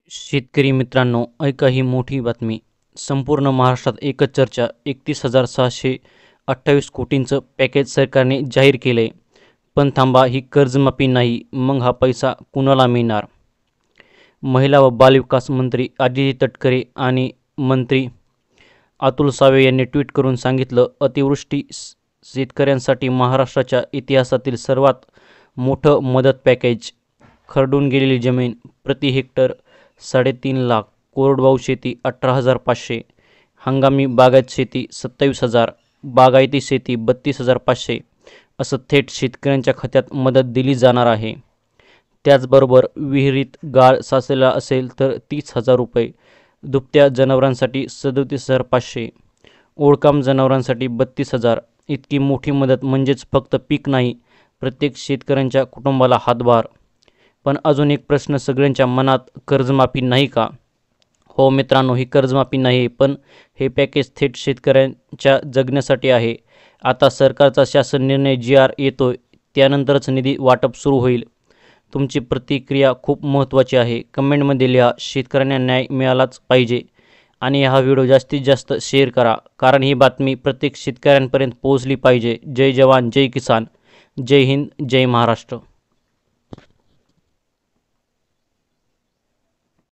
शेतकरी मित्रांनो, ऐका ही मोठी बातमी. संपूर्ण महाराष्ट्रात एकच चर्चा. 31,628 कोटींचं पॅकेज सरकारने जाहीर केलंय. पण थांबा, ही कर्जमाफी नाही. मग हा पैसा कुणाला मिळणार? महिला व बालविकास मंत्री आदिती तटकरे आणि मंत्री अतुल सावे यांनी ट्विट करून सांगितलं, अतिवृष्टी शेतकऱ्यांसाठी महाराष्ट्राच्या इतिहासातील सर्वात मोठं मदत पॅकेज. खरडून गेलेली जमीन प्रति हेक्टर 3.5 लाख, कोरडवाहू शेती 18,500, हंगामी बागायत शेती 27,000, बागायती शेती 32,500 असं थेट शेतकऱ्यांच्या खात्यात मदत दिली जाणार आहे. त्याचबरोबर विहिरीत गाळ साचलेला असेल तर 30,000 रुपये, दुभत्या जनावरांसाठी 37,500, ओळकाम जनावरांसाठी 32,000. इतकी मोठी मदत म्हणजेच फक्त पीक नाही, प्रत्येक शेतकऱ्यांच्या कुटुंबाला हातभार. पण अजून एक प्रश्न सगळ्यांच्या मनात, कर्जमाफी नाही का? हो मित्रांनो, ही कर्जमाफी नाही, पण हे पॅकेज थेट शेतकऱ्यांच्या जगण्यासाठी आहे. आता सरकारचा शासन निर्णय GR येतोय, त्यानंतरच निधी वाटप सुरू होईल. तुमची प्रतिक्रिया खूप महत्त्वाची आहे. कमेंटमध्ये लिहा, शेतकऱ्यांना न्याय मिळालाच पाहिजे. आणि हा व्हिडिओ जास्तीत जास्त शेअर करा, कारण ही बातमी प्रत्येक शेतकऱ्यांपर्यंत पोहोचली पाहिजे. जय जवान, जय किसान, जय हिंद, जय महाराष्ट्र.